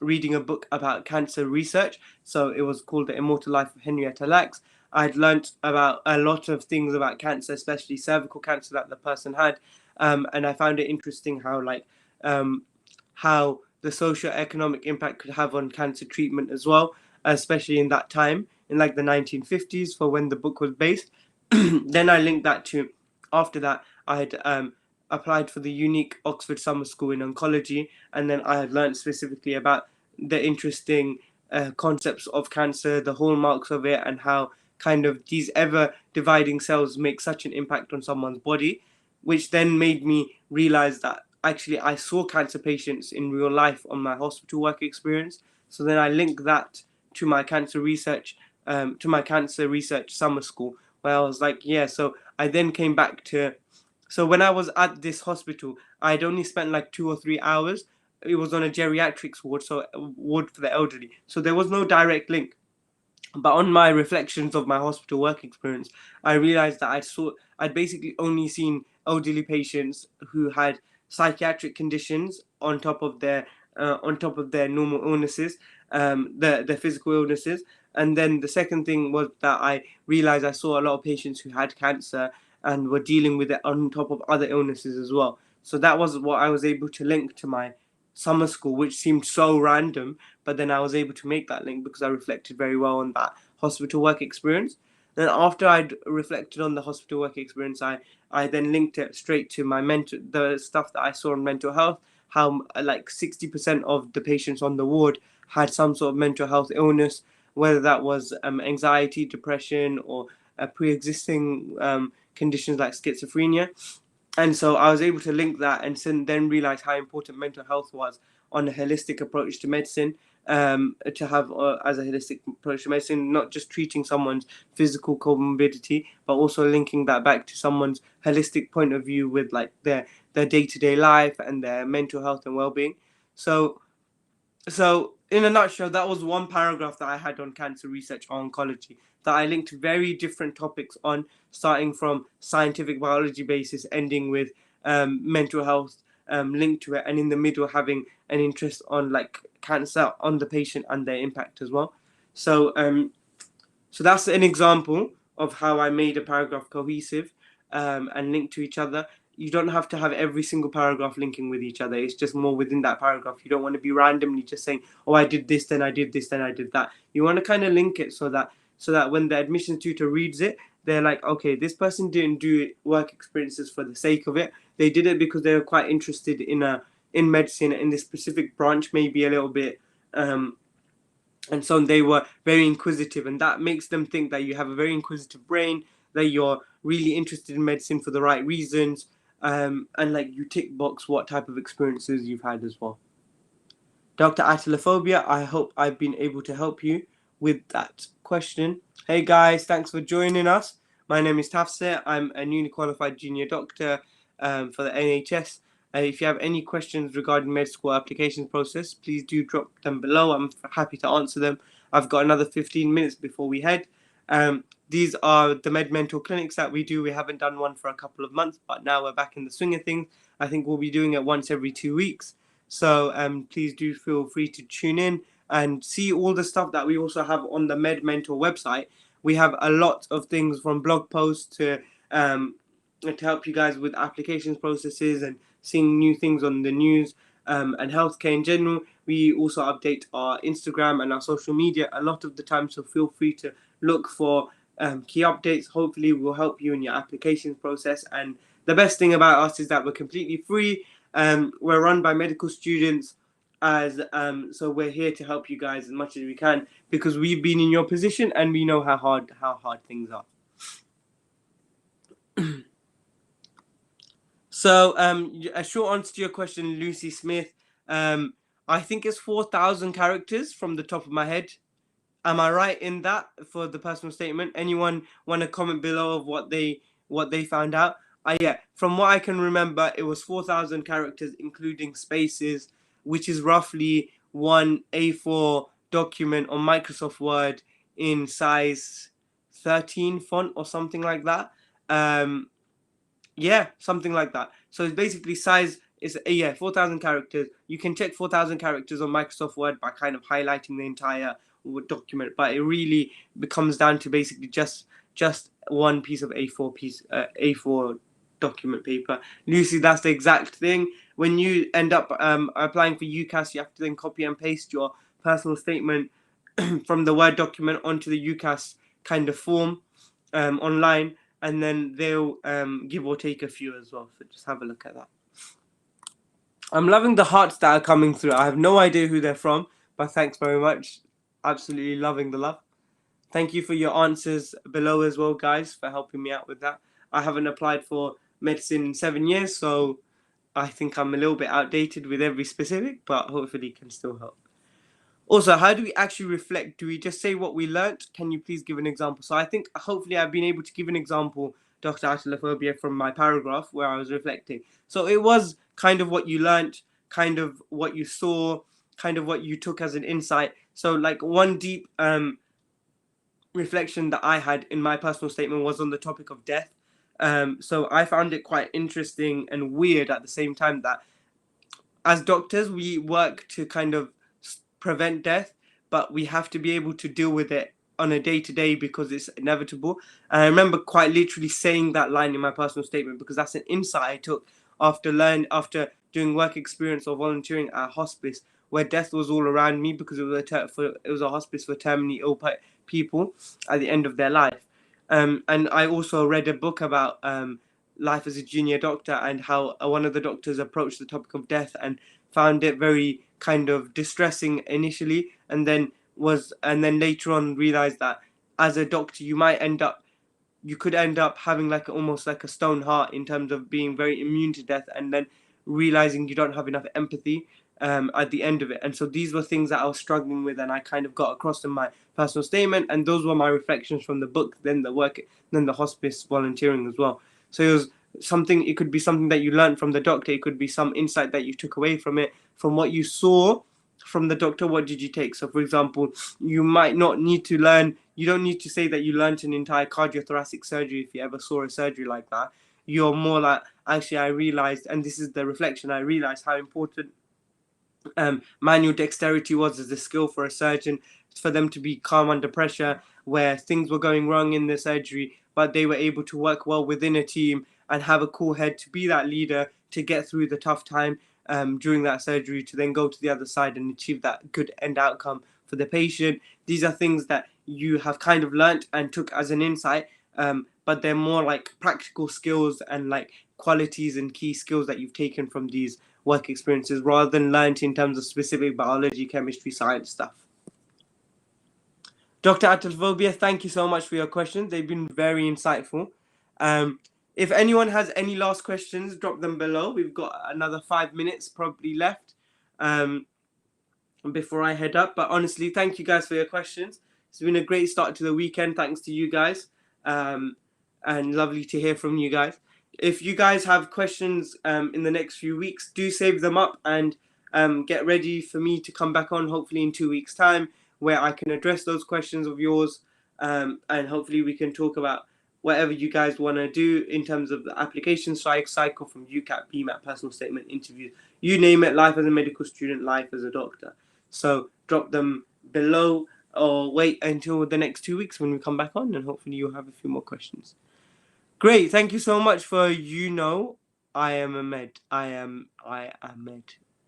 reading a book about cancer research. So it was called The Immortal Life of Henrietta Lacks. I'd learnt about a lot of things about cancer, especially cervical cancer that the person had, and I found it interesting how the socio-economic impact could have on cancer treatment as well, especially in that time, in like the 1950s, for when the book was based. Then I linked that to, after that, I had applied for the unique Oxford Summer School in oncology, and then I had learned specifically about the interesting concepts of cancer, the hallmarks of it, and how kind of these ever dividing cells make such an impact on someone's body, which then made me realize that actually I saw cancer patients in real life on my hospital work experience. So then I linked that to my cancer research, summer school, where I was like, yeah. So I then came back to, so when I was at this hospital, I'd only spent like 2 or 3 hours. It was on a geriatrics ward, so a ward for the elderly. So there was no direct link. But on my reflections of my hospital work experience, I realized that I'd basically only seen elderly patients who had psychiatric conditions on top of their normal illnesses, their physical illnesses, And then the second thing was that I realized I saw a lot of patients who had cancer and were dealing with it on top of other illnesses as well. So that was what I was able to link to my summer school, which seemed so random, but then I was able to make that link because I reflected very well on that hospital work experience. Then after I'd reflected on the hospital work experience, I then linked it straight to my the stuff that I saw in mental health, how like 60% of the patients on the ward had some sort of mental health illness, whether that was anxiety, depression, or pre-existing conditions like schizophrenia. And so I was able to link that and then realize how important mental health was on a holistic approach to medicine. To have as a holistic approach to medicine, not just treating someone's physical comorbidity, but also linking that back to someone's holistic point of view with like their day-to-day life and their mental health and well-being. So in a nutshell, that was one paragraph that I had on cancer research or oncology that I linked very different topics on, starting from scientific biology basis, ending with mental health linked to it, and in the middle having an interest on like cancer on the patient and their impact as well. So that's an example of how I made a paragraph cohesive and linked to each other. You don't have to have every single paragraph linking with each other. It's just more within that paragraph. You don't want to be randomly just saying, "Oh, I did this, then I did this, then I did that." You want to kind of link it so that when the admissions tutor reads it, they're like, "Okay, this person didn't do work experiences for the sake of it. They did it because they were quite interested in medicine in this specific branch, maybe a little bit." And so they were very inquisitive, and that makes them think that you have a very inquisitive brain, that you're really interested in medicine for the right reasons, and like you tick box what type of experiences you've had as well. Dr. Atelophobia, I hope I've been able to help you with that question. Hey guys, thanks for joining us. My name is Tafsir. I'm a newly qualified junior doctor for the NHS. If you have any questions regarding med school application process, please do drop them below. I'm happy to answer them. I've got another 15 minutes before we head. These are the Medmentor clinics that we do. We haven't done one for a couple of months, but now we're back in the swing of things. I think we'll be doing it once every 2 weeks. So please do feel free to tune in and see all the stuff that we also have on the Medmentor website. We have a lot of things from blog posts to help you guys with applications processes and seeing new things on the news and healthcare in general. We also update our Instagram and our social media a lot of the time, so feel free to look for key updates. Hopefully we'll help you in your applications process. And the best thing about us is that we're completely free. We're run by medical students, so we're here to help you guys as much as we can because we've been in your position and we know how hard things are. So a short answer to your question, Lucy Smith. I think it's 4,000 characters from the top of my head. Am I right in that for the personal statement? Anyone want to comment below of what they found out? Yeah, from what I can remember, it was 4,000 characters, including spaces, which is roughly one A4 document on Microsoft Word in size 13 font or something like that. Yeah, something like that. So it's basically size is 4,000 characters. You can check 4,000 characters on Microsoft Word by kind of highlighting the entire document, but it really comes down to basically just one piece of A4 document paper. Lucy, that's the exact thing. When you end up applying for UCAS, you have to then copy and paste your personal statement from the Word document onto the UCAS kind of form online, and then they'll give or take a few as well. So just have a look at that. I'm loving the hearts that are coming through. I have no idea who they're from, but thanks very much. Absolutely loving the love. Thank you for your answers below as well, guys, for helping me out with that. I haven't applied for medicine in 7 years, so I think I'm a little bit outdated with every specific, but hopefully can still help. Also, how do we actually reflect? Do we just say what we learnt? Can you please give an example? So I think hopefully I've been able to give an example, Dr. Atelophobia, from my paragraph where I was reflecting. So it was kind of what you learnt, kind of what you saw, kind of what you took as an insight. So like one deep reflection that I had in my personal statement was on the topic of death. So I found it quite interesting and weird at the same time that as doctors, we work to kind of prevent death, but we have to be able to deal with it on a day-to-day because it's inevitable. And I remember quite literally saying that line in my personal statement because that's an insight I took after doing work experience or volunteering at a hospice where death was all around me because it was a hospice for terminally ill people at the end of their life. And I also read a book about life as a junior doctor and how one of the doctors approached the topic of death and found it very kind of distressing initially, and then later on realized that as a doctor you could end up having like almost like a stone heart in terms of being very immune to death, and then realizing you don't have enough empathy at the end of it. And so these were things that I was struggling with, and I kind of got across in my personal statement, and those were my reflections from the book, then the hospice volunteering as well. So it was something. It could be something that you learned from the doctor. It could be some insight that you took away from it, from what you saw from the doctor. What did you take? So, for example, you might not need to learn. You don't need to say that you learned an entire cardiothoracic surgery if you ever saw a surgery like that. You're more like, actually, I realized, and this is the reflection, I realized how important manual dexterity was as a skill for a surgeon, for them to be calm under pressure where things were going wrong in the surgery, but they were able to work well within a team and have a cool head to be that leader to get through the tough time during that surgery, to then go to the other side and achieve that good end outcome for the patient. These are things that you have kind of learnt and took as an insight, but they're more like practical skills and like qualities and key skills that you've taken from these work experiences rather than learnt in terms of specific biology, chemistry, science stuff. Dr. Atalphobia, thank you so much for your questions. They've been very insightful. If anyone has any last questions, drop them below. We've got another 5 minutes probably left before I head up. But honestly, thank you guys for your questions. It's been a great start to the weekend. Thanks to you guys. And lovely to hear from you guys. If you guys have questions in the next few weeks, do save them up and get ready for me to come back on, hopefully in 2 weeks' time, where I can address those questions of yours, and hopefully we can talk about whatever you guys want to do in terms of the application cycle from UCAT, BMAT, personal statement, interview, you name it, life as a medical student, life as a doctor. So drop them below or wait until the next 2 weeks when we come back on, and hopefully you'll have a few more questions. Great, thank you so much for I am a med. I am med.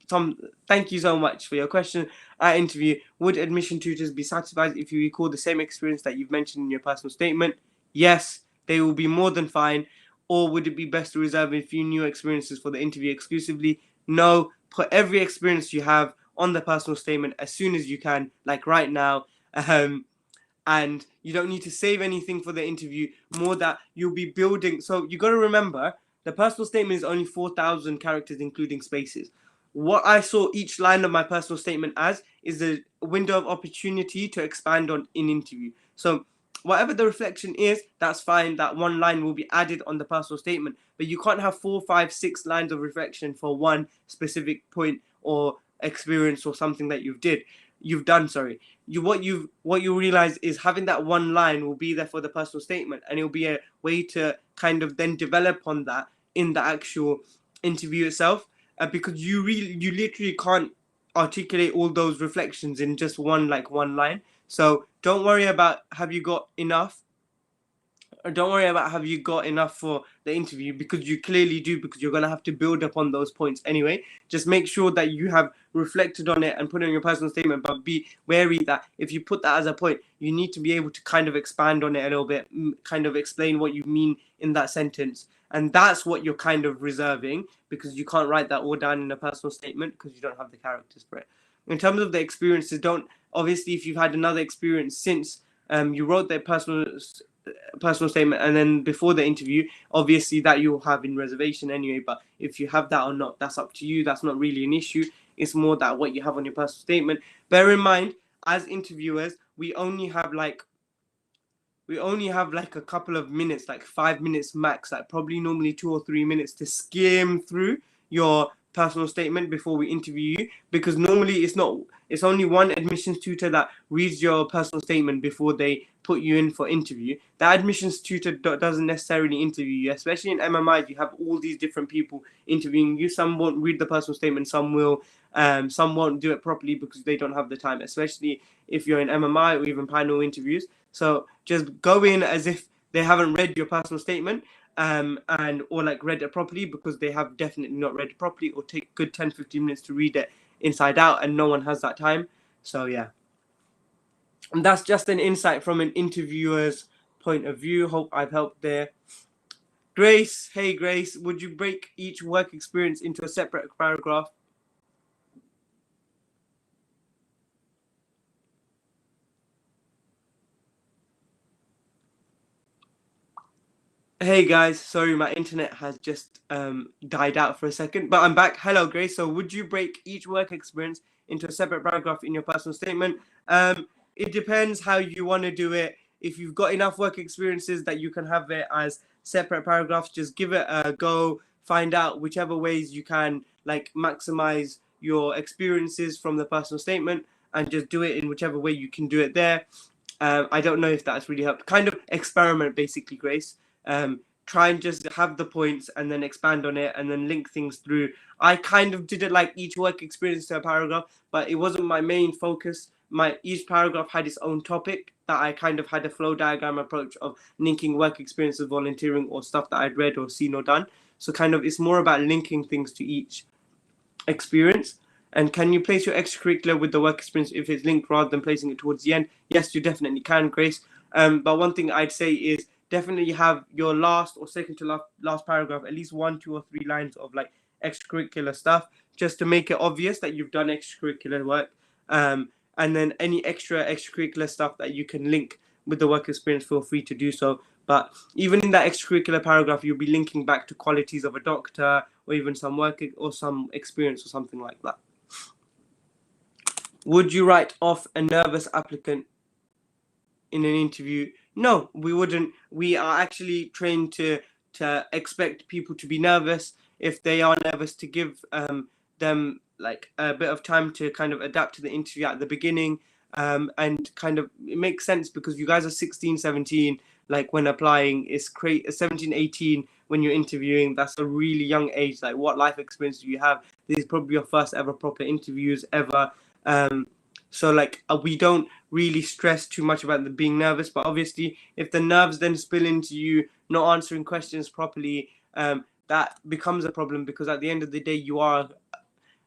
Tom, thank you so much for your question. At interview, would admission tutors be satisfied if you recall the same experience that you've mentioned in your personal statement? Yes, they will be more than fine. Or would it be best to reserve a few new experiences for the interview exclusively? No, put every experience you have on the personal statement as soon as you can, like right now. And you don't need to save anything for the interview, more that you'll be building. So you got to remember, the personal statement is only 4,000 characters, including spaces. What I saw each line of my personal statement as is a window of opportunity to expand on in interview. So whatever the reflection is, that's fine. That one line will be added on the personal statement, but you can't have 4, 5, 6 lines of reflection for one specific point or experience or something that you've done. What you realize is having that one line will be there for the personal statement, and it'll be a way to kind of then develop on that in the actual interview itself, because you literally can't articulate all those reflections in just one line. So don't worry about have you got enough for the interview, because you clearly do, because you're going to have to build upon those points anyway. Just make sure that you have reflected on it and put it in your personal statement, but be wary that if you put that as a point, you need to be able to kind of expand on it a little bit, kind of explain what you mean in that sentence. And that's what you're kind of reserving, because you can't write that all down in a personal statement because you don't have the characters for it. In terms of the experiences, obviously if you've had another experience since you wrote their personal statement and then before the interview, obviously that you'll have in reservation anyway. But if you have that or not, that's up to you. That's not really an issue. It's more that what you have on your personal statement. Bear in mind, as interviewers, we only have like a couple of minutes, like 5 minutes max, like probably normally 2 or 3 minutes to skim through your personal statement before we interview you, because normally it's not it's only one admissions tutor that reads your personal statement before they put you in for interview. That admissions tutor doesn't necessarily interview you, especially in MMI. You have all these different people interviewing you. Some won't read the personal statement, some will. Some won't do it properly because they don't have the time, especially if you're in MMI or even panel interviews. So just go in as if they haven't read your personal statement, and or like read it properly, because they have definitely not read it properly, or take good 10-15 minutes to read it inside out, and no one has that time. So yeah, and that's just an insight from an interviewer's point of view. Hope I've helped there. Grace, hey Grace, would you break each work experience into a separate paragraph? Hey guys, sorry, my internet has just died out for a second, but I'm back. Hello Grace. So would you break each work experience into a separate paragraph in your personal statement? It depends how you want to do it. If you've got enough work experiences that you can have it as separate paragraphs, just give it a go. Find out whichever ways you can like maximize your experiences from the personal statement, and just do it in whichever way you can do it there. I don't know if that's really helped. Kind of experiment basically, Grace. Try and just have the points and then expand on it and then link things through. I kind of did it like each work experience to a paragraph, but it wasn't my main focus. Each paragraph had its own topic that I kind of had a flow diagram approach of linking work experience with volunteering or stuff that I'd read or seen or done. So kind of it's more about linking things to each experience. And can you place your extracurricular with the work experience if it's linked rather than placing it towards the end? Yes, you definitely can, Grace. But one thing I'd say is definitely have your last or second to last paragraph at least 1, 2, or 3 lines of like extracurricular stuff, just to make it obvious that you've done extracurricular work. And then any extracurricular stuff that you can link with the work experience, feel free to do so. But even in that extracurricular paragraph, you'll be linking back to qualities of a doctor or even some work or some experience or something like that. Would you write off a nervous applicant in an interview? No, we wouldn't. We are actually trained to expect people to be nervous. If they are nervous, to give them like a bit of time to kind of adapt to the interview at the beginning. And kind of it makes sense because you guys are 16, 17, like when applying. It's 17, 18 when you're interviewing. That's a really young age. Like, what life experience do you have? This is probably your first ever proper interviews ever. So like we don't really stress too much about the being nervous, but obviously if the nerves then spill into you not answering questions properly, that becomes a problem, because at the end of the day you are,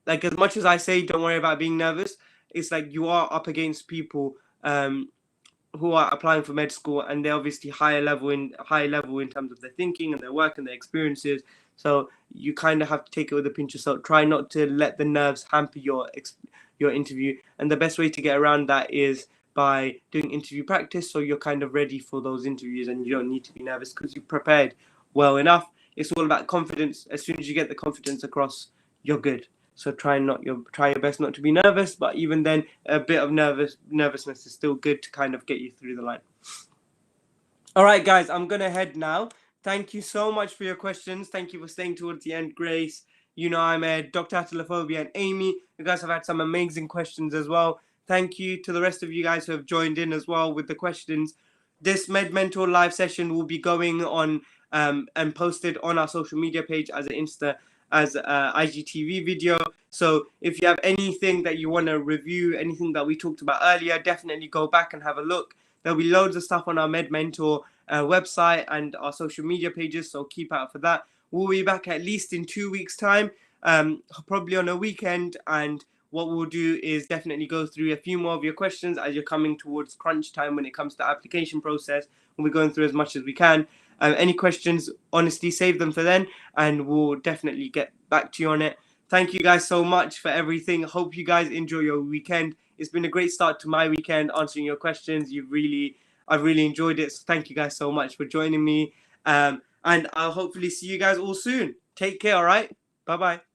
like, as much as I say don't worry about being nervous, it's like you are up against people who are applying for med school, and they're obviously high level in terms of their thinking and their work and their experiences. So you kind of have to take it with a pinch of salt. Try not to let the nerves hamper your interview, and the best way to get around that is by doing interview practice, so you're kind of ready for those interviews and you don't need to be nervous because you've prepared well enough. It's all about confidence. As soon as you get the confidence across, you're good. So try your best not to be nervous, but even then, a bit of nervousness is still good to kind of get you through the line. All right, guys, I'm gonna head now. Thank you so much for your questions. Thank you for staying towards the end, Grace. You know, I'm Dr. Atilophobia and Amy. You guys have had some amazing questions as well. Thank you to the rest of you guys who have joined in as well with the questions. This Medmentor live session will be going on and posted on our social media page as an IGTV video. So if you have anything that you want to review, anything that we talked about earlier, definitely go back and have a look. There'll be loads of stuff on our Medmentor website and our social media pages, so keep out for that. We'll be back at least in 2 weeks' time, probably on a weekend, and what we'll do is definitely go through a few more of your questions as you're coming towards crunch time when it comes to application process. We'll be going through as much as we can. Any questions, honestly, save them for then, and we'll definitely get back to you on it. Thank you guys so much for everything. Hope you guys enjoy your weekend. It's been a great start to my weekend answering your questions. I've really enjoyed it. So thank you guys so much for joining me. And I'll hopefully see you guys all soon. Take care, all right? Bye-bye.